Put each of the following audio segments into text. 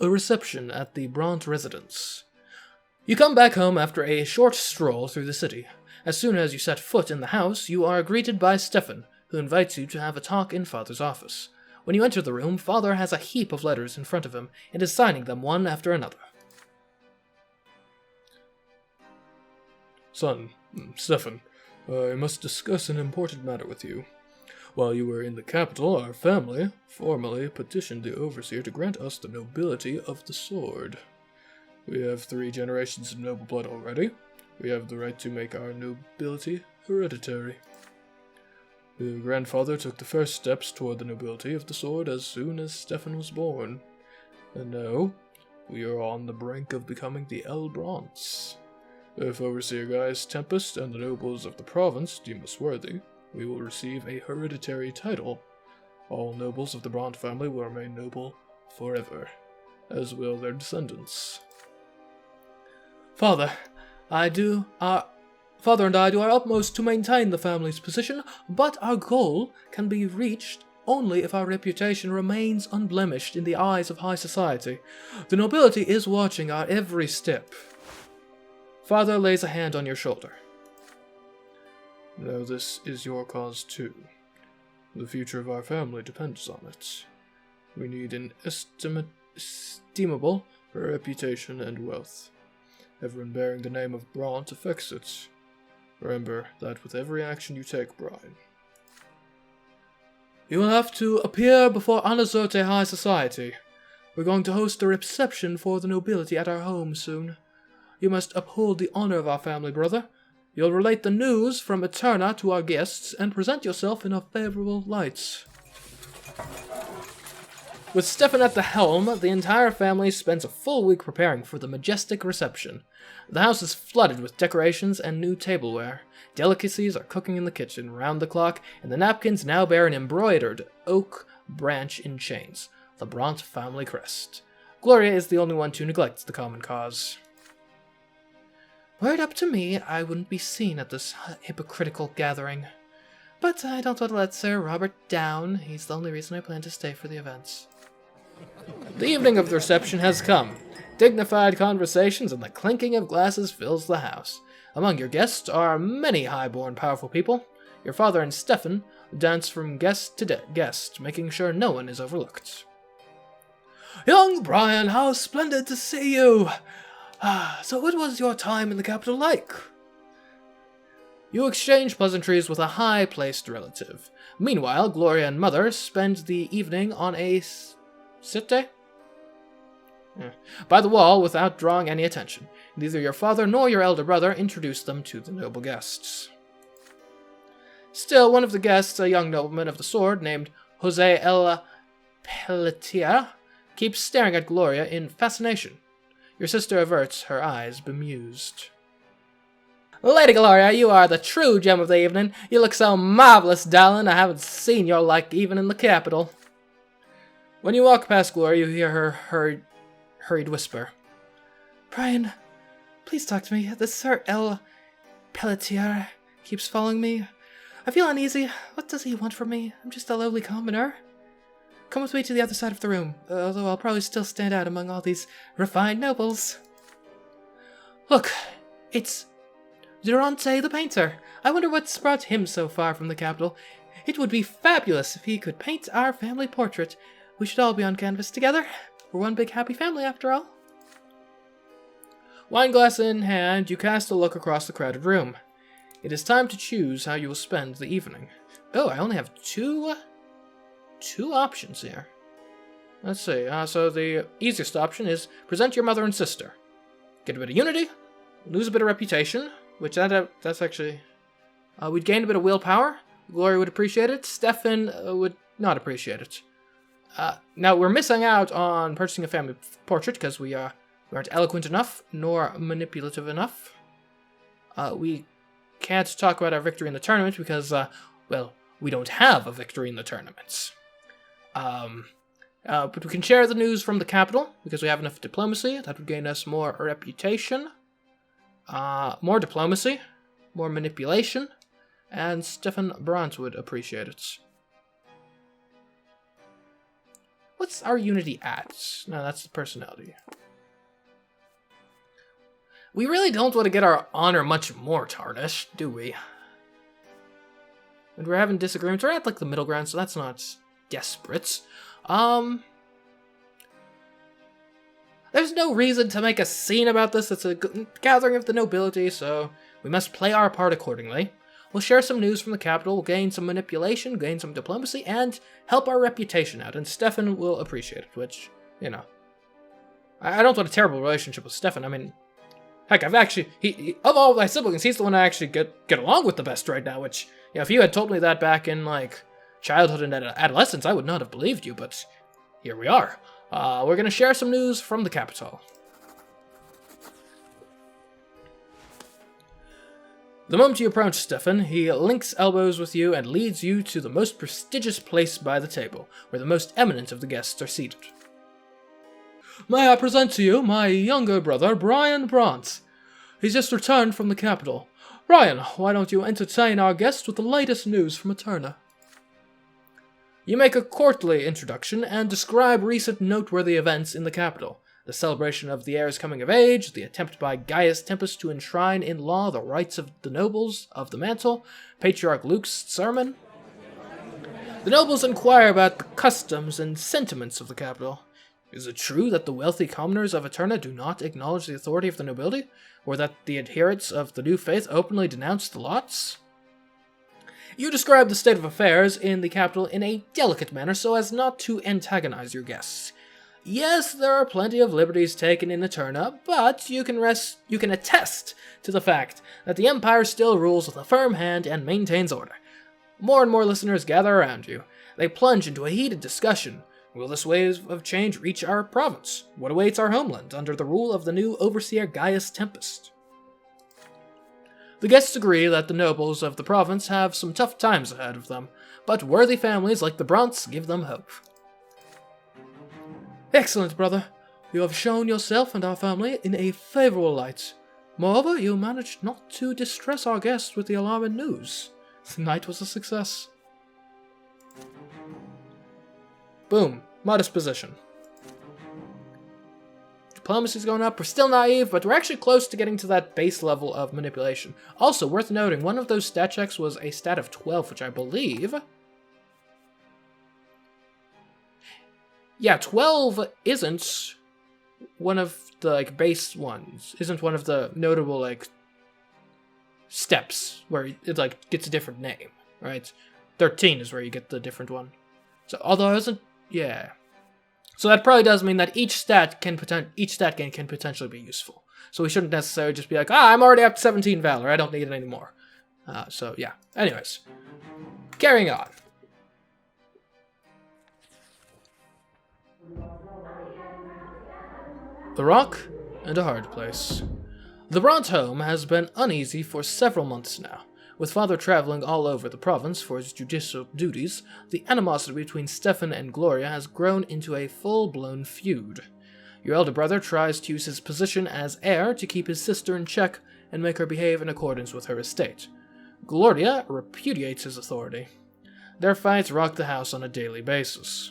a reception at the Brante residence. You come back home after a short stroll through the city. As soon as you set foot in the house, you are greeted by Stefan, who invites you to have a talk in Father's office. When you enter the room, Father has a heap of letters in front of him and is signing them one after another. Son, Stefan, I must discuss an important matter with you. While you were in the capital, our family formally petitioned the overseer to grant us the nobility of the sword. We have 3 generations of noble blood already. We have the right to make our nobility hereditary. The grandfather took the first steps toward the nobility of the sword as soon as Stefan was born. And now, we are on the brink of becoming the Brants. If Overseer Gaius Tempest and the nobles of the province deem us worthy, we will receive a hereditary title. All nobles of the Brante family will remain noble forever, as will their descendants. Father and I do our utmost to maintain the family's position, but our goal can be reached only if our reputation remains unblemished in the eyes of high society. The nobility is watching our every step. Father lays a hand on your shoulder. Now this is your cause too. The future of our family depends on it. We need an estimable reputation and wealth. Everyone bearing the name of Brante affects it. Remember that with every action you take, Brian. You will have to appear before Anazote High Society. We're going to host a reception for the nobility at our home soon. You must uphold the honor of our family, brother. You'll relate the news from Eterna to our guests and present yourself in a favorable light. With Stefan at the helm, the entire family spends a full week preparing for the majestic reception. The house is flooded with decorations and new tableware. Delicacies are cooking in the kitchen round the clock, and the napkins now bear an embroidered oak branch in chains, the Brante family crest. Gloria is the only one to neglect the common cause. Were it up to me, I wouldn't be seen at this hypocritical gathering. But I don't want to let Sir Robert down. He's the only reason I plan to stay for the events. The evening of the reception has come. Dignified conversations and the clinking of glasses fills the house. Among your guests are many high-born, powerful people. Your father and Stefan dance from guest to guest, making sure no one is overlooked. Young Brian, how splendid to see you! So what was your time in the capital like? You exchange pleasantries with a high-placed relative. Meanwhile, Gloria and Mother spend the evening on a sitte by the wall without drawing any attention. Neither your father nor your elder brother introduce them to the noble guests. Still, one of the guests, a young nobleman of the sword named Jose El Pelletier, keeps staring at Gloria in fascination. Your sister averts her eyes, bemused. Lady Gloria, you are the true gem of the evening. You look so marvelous, darling. I haven't seen your like even in the capital. When you walk past Gloria, you hear her hurried whisper. Brian, please talk to me. This Sir El Pelletier keeps following me. I feel uneasy. What does he want from me? I'm just a lowly commoner. Come with me to the other side of the room, although I'll probably still stand out among all these refined nobles. Look, it's Durante the painter. I wonder what's brought him so far from the capital. It would be fabulous if he could paint our family portrait. We should all be on canvas together. We're one big happy family after all. Wineglass in hand, you cast a look across the crowded room. It is time to choose how you will spend the evening. Oh, I only have two options here. Let's see. So the easiest option is present your mother and sister. Get a bit of unity, lose a bit of reputation, which that's actually... we'd gain a bit of willpower. Gloria would appreciate it. Stefan would not appreciate it. Now, we're missing out on purchasing a family portrait because we aren't eloquent enough, nor manipulative enough. We can't talk about our victory in the tournament because, well, we don't have a victory in the tournaments. But we can share the news from the capital, because we have enough diplomacy. That would gain us more reputation, more diplomacy, more manipulation, and Stefan Brante would appreciate it. What's our unity at? No, that's the personality. We really don't want to get our honor much more tarnished, do we? And we're having disagreements. We're at, like, the middle ground, so that's not desperate. There's no reason to make a scene about this. It's a gathering of the nobility, so we must play our part accordingly. We'll share some news from the capital, we'll gain some manipulation, gain some diplomacy, and help our reputation out. And Stefan will appreciate it, which, you know. I don't want a terrible relationship with Stefan. I mean, heck, I've actually, of all my siblings, he's the one I actually get along with the best right now, which, you know, if you had told me that back in, like, childhood and adolescence, I would not have believed you, but here we are. We're going to share some news from the capital. The moment you approach Stefan, he links elbows with you and leads you to the most prestigious place by the table, where the most eminent of the guests are seated. May I present to you my younger brother, Brian Brante. He's just returned from the capital. Brian, why don't you entertain our guests with the latest news from Eterna? You make a courtly introduction and describe recent noteworthy events in the capital. The celebration of the heir's coming of age, the attempt by Gaius Tempest to enshrine in law the rights of the nobles of the mantle, Patriarch Luke's sermon. The nobles inquire about the customs and sentiments of the capital. Is it true that the wealthy commoners of Eterna do not acknowledge the authority of the nobility, or that the adherents of the new faith openly denounce the lots? You describe the state of affairs in the capital in a delicate manner so as not to antagonize your guests. Yes, there are plenty of liberties taken in Eterna, but you can attest to the fact that the Empire still rules with a firm hand and maintains order. More and more listeners gather around you. They plunge into a heated discussion. Will this wave of change reach our province? What awaits our homeland under the rule of the new overseer Gaius Tempest? The guests agree that the nobles of the province have some tough times ahead of them, but worthy families like the Brontes give them hope. Excellent, brother. You have shown yourself and our family in a favorable light. Moreover, you managed not to distress our guests with the alarming news. The night was a success. Boom. Modest position. Diplomacy's going up. We're still naive, but we're actually close to getting to that base level of manipulation. Also, worth noting, one of those stat checks was a stat of 12, which I believe... Yeah, 12 isn't one of the, like, base ones. Isn't one of the notable, like, steps where it, like, gets a different name, right? 13 is where you get the different one. So, although I wasn't... Yeah. So that probably does mean that each stat gain can potentially be useful. So we shouldn't necessarily just be like, I'm already up to 17 Valor, I don't need it anymore. So, yeah. Anyways. Carrying on. The Rock and a Hard Place. The Brante home has been uneasy for several months now. With father traveling all over the province for his judicial duties, the animosity between Stefan and Gloria has grown into a full-blown feud. Your elder brother tries to use his position as heir to keep his sister in check and make her behave in accordance with her estate. Gloria repudiates his authority. Their fights rock the house on a daily basis.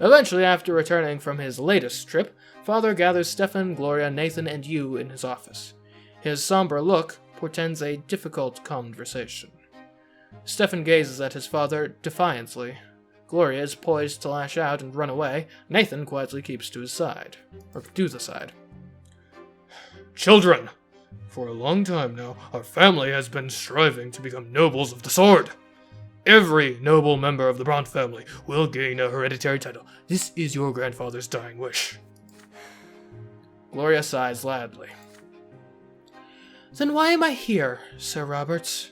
Eventually, after returning from his latest trip, father gathers Stefan, Gloria, Nathan, and you in his office. His somber look portends a difficult conversation. Stefan gazes at his father defiantly. Gloria is poised to lash out and run away. Nathan quietly keeps to his side. Or to the side. Children! For a long time now, our family has been striving to become nobles of the sword. Every noble member of the Brante family will gain a hereditary title. This is your grandfather's dying wish. Gloria sighs loudly. Then why am I here, Sir Robert?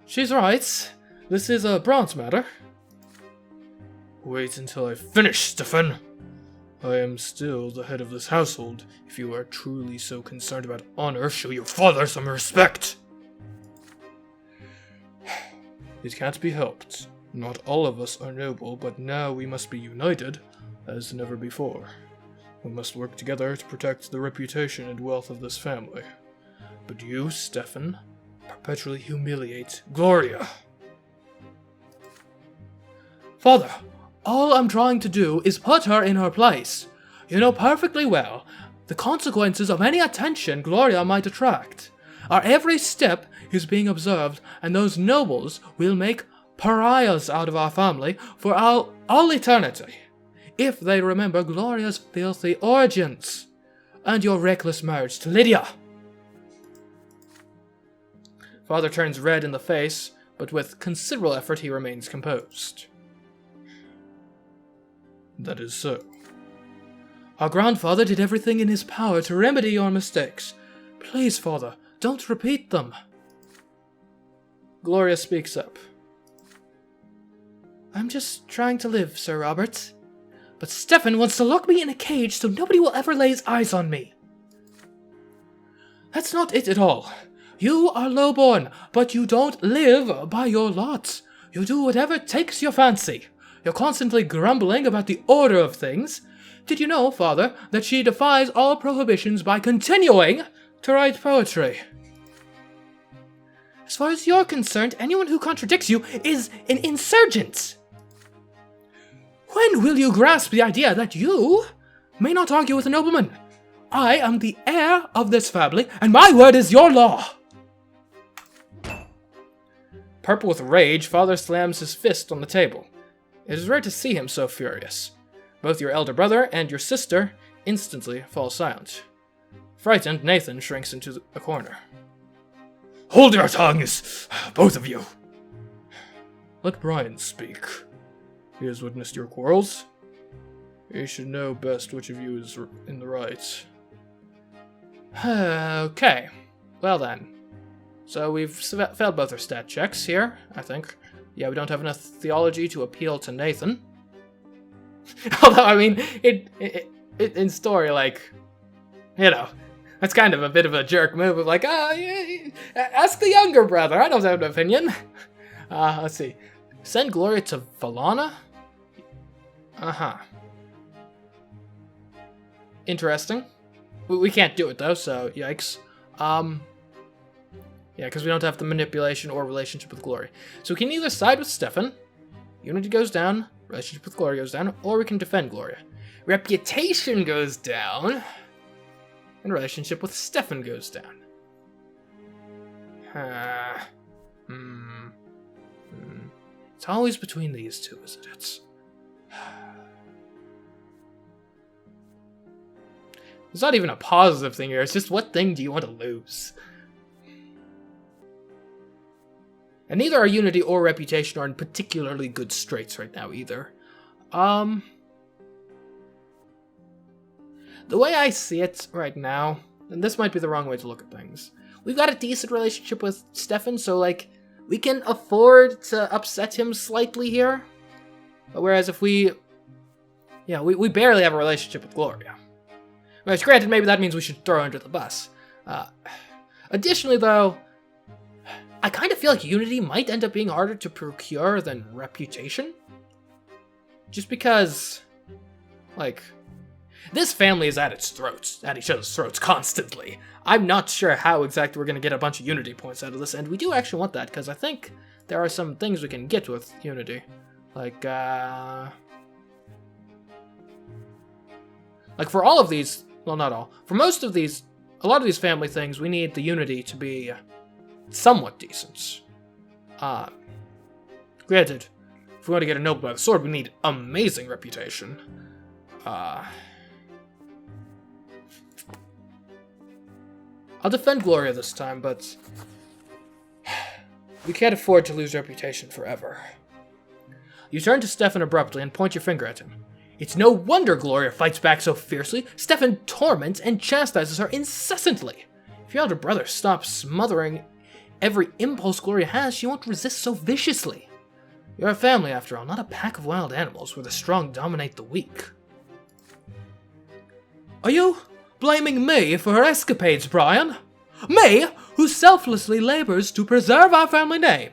She's right. This is a Brante matter. Wait until I finish, Stefan. I am still the head of this household. If you are truly so concerned about honor, show your father some respect. It can't be helped. Not all of us are noble, but now we must be united as never before. We must work together to protect the reputation and wealth of this family. But you, Stefan, perpetually humiliate Gloria. Father, All I'm trying to do is put her in her place. You know perfectly well the consequences of any attention Gloria might attract. Our every step is being observed, and those nobles will make pariahs out of our family for all eternity, if they remember Gloria's filthy origins, and your reckless marriage to Lydia. Father turns red in the face, but with considerable effort he remains composed. That is so. Our grandfather did everything in his power to remedy your mistakes. Please, Father, don't repeat them. Gloria speaks up. I'm just trying to live, Sir Robert. But Stefan wants to lock me in a cage so nobody will ever lay his eyes on me. That's not it at all. You are lowborn, but you don't live by your lot. You do whatever takes your fancy. You're constantly grumbling about the order of things. Did you know, Father, that she defies all prohibitions by continuing to write poetry? As far as you're concerned, anyone who contradicts you is an insurgent. When will you grasp the idea that you may not argue with a nobleman? I am the heir of this family, and my word is your law. Purple with rage, Father slams his fist on the table. It is rare to see him so furious. Both your elder brother and your sister instantly fall silent. Frightened, Nathan shrinks into a corner. Hold your tongues, both of you. Let Brian speak. He has witnessed your quarrels. He should know best which of you is in the right. Okay, well then. So we've failed both our stat checks here, I think. Yeah, we don't have enough theology to appeal to Nathan. Although, I mean, it in story, like, you know, that's kind of a bit of a jerk move of like, yeah, ask the younger brother, I don't have an opinion. Let's see. Send Gloria to Valana? Uh-huh. Interesting. We can't do it, though, so yikes. Yeah, because we don't have the manipulation or relationship with Glory. So we can either side with Stefan, unity goes down, relationship with Gloria goes down, or we can defend Gloria. Reputation goes down, and relationship with Stefan goes down. It's always between these two, isn't it? It's not even a positive thing here, it's just what thing do you want to lose? And neither our unity or reputation are in particularly good straits right now, either. The way I see it right now, and this might be the wrong way to look at things, we've got a decent relationship with Stefan, so, like, we can afford to upset him slightly here. Whereas if we barely have a relationship with Gloria. Whereas, granted, maybe that means we should throw her under the bus. Additionally, though, I kind of feel like unity might end up being harder to procure than reputation. Just because, like, this family is at each other's throats constantly. I'm not sure how exactly we're going to get a bunch of unity points out of this, and we do actually want that, because I think there are some things we can get with unity. Like for all of these, well, not all. For most of these, a lot of these family things, we need the unity to be somewhat decent. Granted, if we want to get a noble by the sword, we need amazing reputation. I'll defend Gloria this time, but we can't afford to lose reputation forever. You turn to Stefan abruptly and point your finger at him. It's no wonder Gloria fights back so fiercely. Stefan torments and chastises her incessantly. If your elder brother stops smothering every impulse Gloria has, she won't resist so viciously. You're a family, after all, not a pack of wild animals where the strong dominate the weak. Are you blaming me for her escapades, Brian? Me, who selflessly labors to preserve our family name?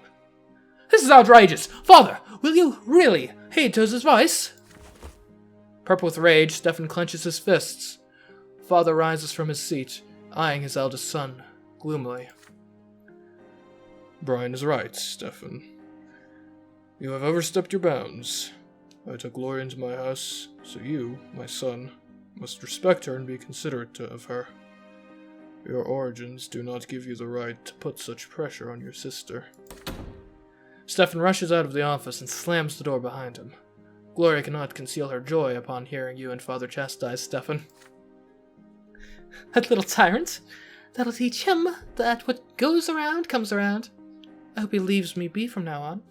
This is outrageous. Father, will you really heed to his advice? Purple with rage, Stefan clenches his fists. Father rises from his seat, eyeing his eldest son gloomily. Brian is right, Stefan. You have overstepped your bounds. I took Glory into my house, so you, my son, must respect her and be considerate of her. Your origins do not give you the right to put such pressure on your sister. Stefan rushes out of the office and slams the door behind him. Gloria cannot conceal her joy upon hearing you and Father chastise Stefan. That little tyrant! That'll teach him that what goes around comes around. I hope he leaves me be from now on.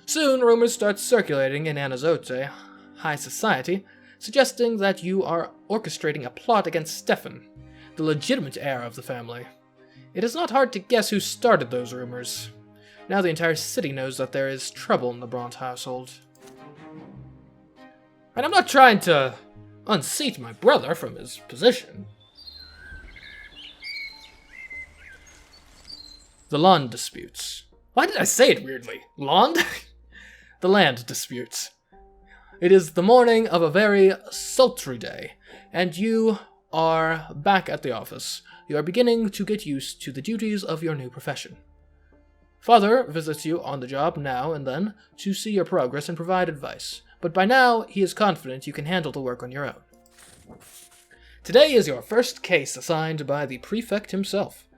Soon, rumors start circulating in Anazote, high society, suggesting that you are orchestrating a plot against Stefan, the legitimate heir of the family. It is not hard to guess who started those rumors. Now the entire city knows that there is trouble in the Brante household. And I'm not trying to unseat my brother from his position. The land disputes. Why did I say it weirdly? Land? The land disputes. It is the morning of a very sultry day, and you are back at the office. You are beginning to get used to the duties of your new profession. Father visits you on the job now and then to see your progress and provide advice, but by now he is confident you can handle the work on your own. Today is your first case assigned by the prefect himself.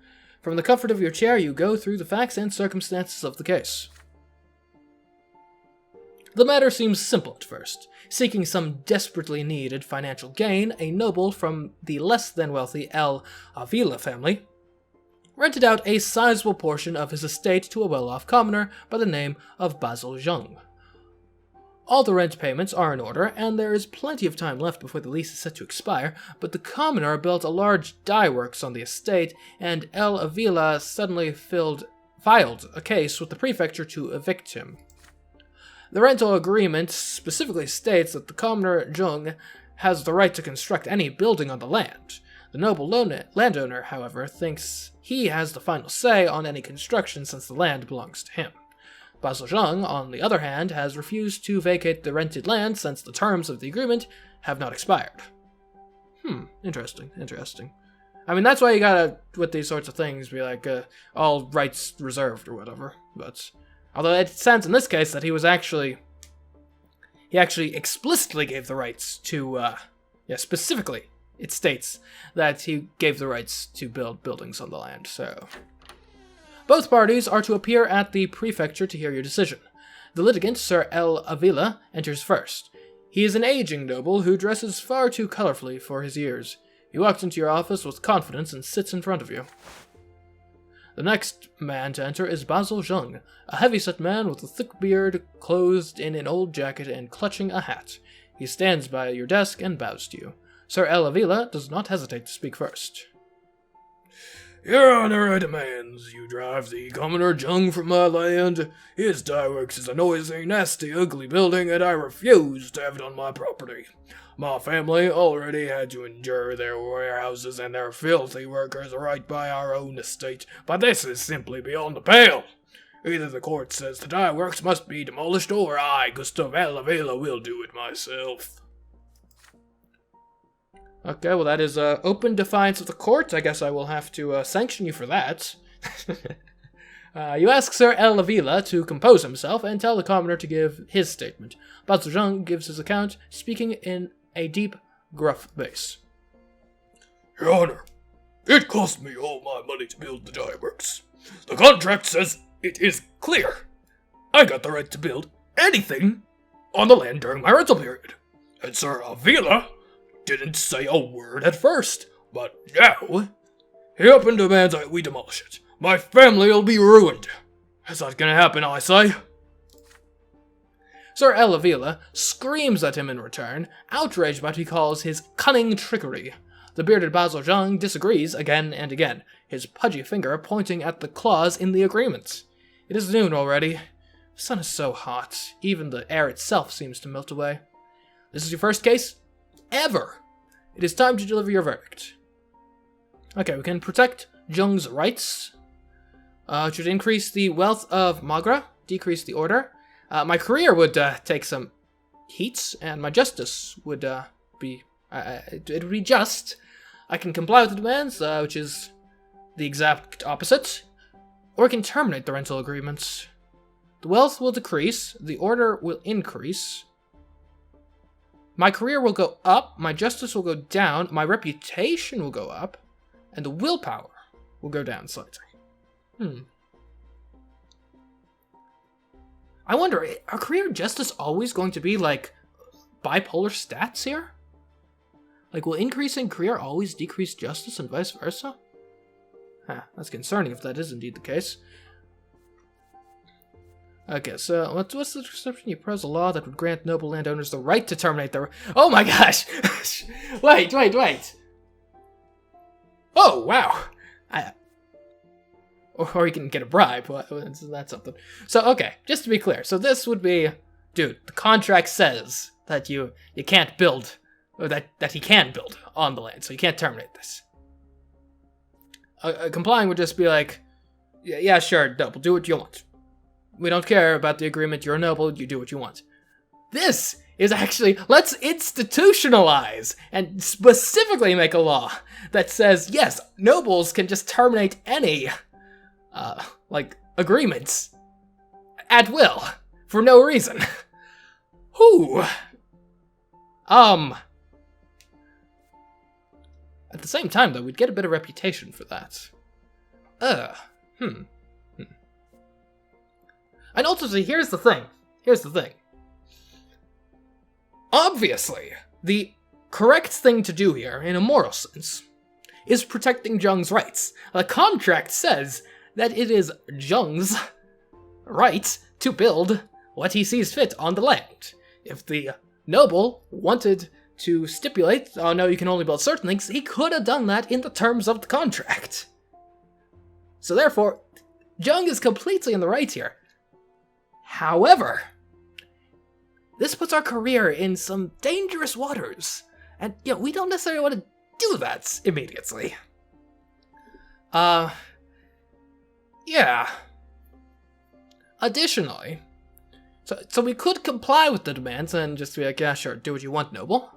From the comfort of your chair, you go through the facts and circumstances of the case. The matter seems simple at first. Seeking some desperately needed financial gain, a noble from the less than wealthy El Avila family rented out a sizable portion of his estate to a well-off commoner by the name of Basil Zheng. All the rent payments are in order, and there is plenty of time left before the lease is set to expire, but the commoner built a large dye works on the estate, and El Avila suddenly filed a case with the prefecture to evict him. The rental agreement specifically states that the commoner Zheng has the right to construct any building on the land. The noble landowner, however, thinks he has the final say on any construction since the land belongs to him. Basil Zheng, on the other hand, has refused to vacate the rented land since the terms of the agreement have not expired. Interesting. I mean, that's why you gotta, with these sorts of things, be like, all rights reserved or whatever, but... Although it sounds in this case that he actually explicitly gave the rights to, specifically, it states that he gave the rights to build buildings on the land, so... Both parties are to appear at the prefecture to hear your decision. The litigant, Sir El Avila, enters first. He is an aging noble who dresses far too colorfully for his years. He walks into your office with confidence and sits in front of you. The next man to enter is Basil Zheng, a heavy-set man with a thick beard, clothed in an old jacket and clutching a hat. He stands by your desk and bows to you. Sir El Avila does not hesitate to speak first. Your Honor, I demand you drive the commoner Zheng from my land. His dye works is a noisy, nasty, ugly building, and I refuse to have it on my property. My family already had to endure their warehouses and their filthy workers right by our own estate, but this is simply beyond the pale. Either the court says the dye works must be demolished, or I, Gustav El Avila, will do it myself. Okay, well that is open defiance of the court. I guess I will have to sanction you for that. You ask Sir El Avila to compose himself and tell the commoner to give his statement. Basil Zheng gives his account, speaking in a deep, gruff bass. Your Honor, it cost me all my money to build the dye works. The contract says it is clear. I got the right to build anything on the land during my rental period. And Sir Avila didn't say a word at first, but now he up and demands we demolish it. My family will be ruined. Is that gonna happen, I say? Sir El Avila screams at him in return, outraged by what he calls his cunning trickery. The bearded Basil Zheng disagrees again and again, his pudgy finger pointing at the clause in the agreement. It is noon already. The sun is so hot, even the air itself seems to melt away. This is your first case? Ever! It is time to deliver your verdict. Okay, we can protect Zheng's rights. Should increase the wealth of Magra, decrease the order. My career would take some heat, and my justice would be... it would be just. I can comply with the demands, which is the exact opposite. Or I can terminate the rental agreements. The wealth will decrease, the order will increase. My career will go up, my justice will go down, my reputation will go up, and the willpower will go down slightly. I wonder, are career and justice always going to be, like, bipolar stats here? Like, will increasing career always decrease justice and vice versa? That's concerning if that is indeed the case. Okay, so what's the description? You propose a law that would grant noble landowners the right to terminate their... Oh my gosh! Wait. Oh, wow! Or you can get a bribe. That's something. So, okay, just to be clear. So this would be... Dude, the contract says that you can't build... Or that he can build on the land, so you can't terminate this. Complying would just be like... Yeah, sure, noble, do what you want. We don't care about the agreement. You're a noble. You do what you want. This is actually, let's institutionalize and specifically make a law that says, yes, nobles can just terminate any, agreements at will for no reason. At the same time, though, we'd get a bit of reputation for that. And ultimately, here's the thing. Obviously, the correct thing to do here, in a moral sense, is protecting Jung's rights. The contract says that it is Jung's right to build what he sees fit on the land. If the noble wanted to stipulate, oh no, you can only build certain things, he could have done that in the terms of the contract. So therefore, Jung is completely in the right here. However, this puts our career in some dangerous waters, and we don't necessarily want to do that immediately. Yeah. Additionally, so we could comply with the demands and just be like, yeah, sure, do what you want, noble.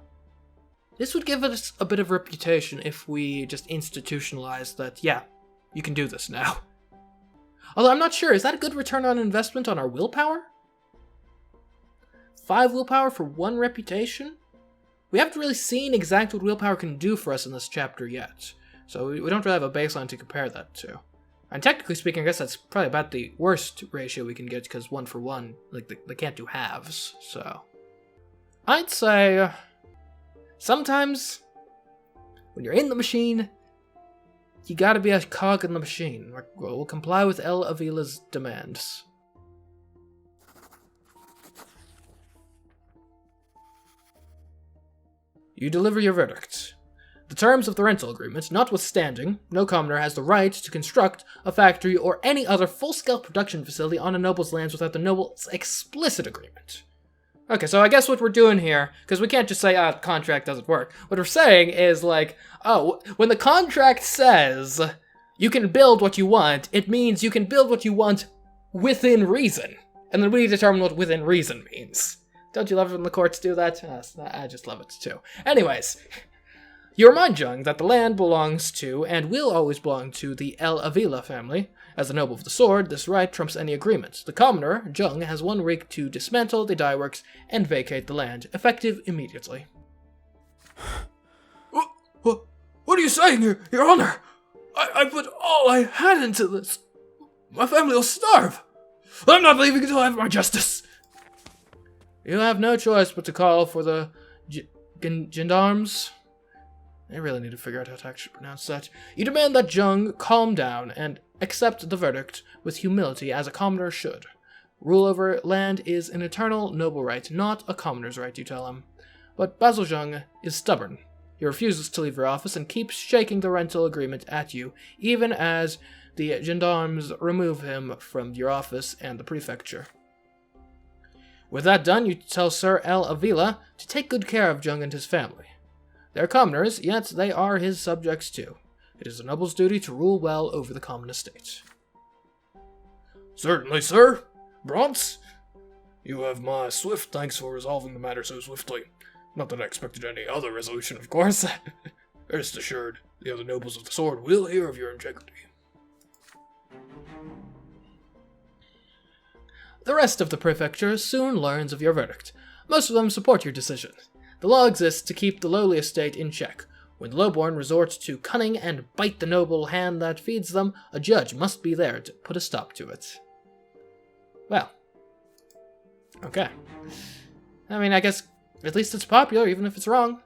This would give us a bit of reputation if we just institutionalize that, yeah, you can do this now. Although I'm not sure, is that a good return on investment on our willpower? 5 willpower for 1 reputation? We haven't really seen exactly what willpower can do for us in this chapter yet, so we don't really have a baseline to compare that to. And technically speaking, I guess that's probably about the worst ratio we can get, because 1 for 1, like, they can't do halves, so... I'd say... sometimes, when you're in the machine, you gotta be a cog in the machine. We'll comply with El Avila's demands. You deliver your verdict. The terms of the rental agreement notwithstanding, no commoner has the right to construct a factory or any other full-scale production facility on a noble's lands without the noble's explicit agreement. Okay, so I guess what we're doing here, because we can't just say, the contract doesn't work. What we're saying is like, when the contract says you can build what you want, it means you can build what you want within reason. And then we determine what within reason means. Don't you love it when the courts do that? I just love it too. Anyways, you remind Jung that the land belongs to, and will always belong to, the El Avila family. As the noble of the sword, this right trumps any agreement. The commoner, Jung, has 1 week to dismantle the dye works and vacate the land, effective immediately. What are you saying, Your Honor? I put all I had into this. My family will starve. I'm not leaving until I have my justice. You have no choice but to call for the gendarmes. I really need to figure out how to actually pronounce that. You demand that Jung calm down and accept the verdict with humility as a commoner should. Rule over land is an eternal noble right, not a commoner's right, you tell him. But Basil Jung is stubborn. He refuses to leave your office and keeps shaking the rental agreement at you, even as the gendarmes remove him from your office and the prefecture. With that done, you tell Sir El Avila to take good care of Jung and his family. They are commoners, yet they are his subjects too. It is a noble's duty to rule well over the common estate. Certainly, sir. Brante, you have my swift thanks for resolving the matter so swiftly. Not that I expected any other resolution, of course. Rest assured, the other nobles of the sword will hear of your integrity. The rest of the prefecture soon learns of your verdict. Most of them support your decision. The law exists to keep the lowly estate in check. When the lowborn resort to cunning and bite the noble hand that feeds them, a judge must be there to put a stop to it. Well. Okay. I mean, I guess at least it's popular, even if it's wrong.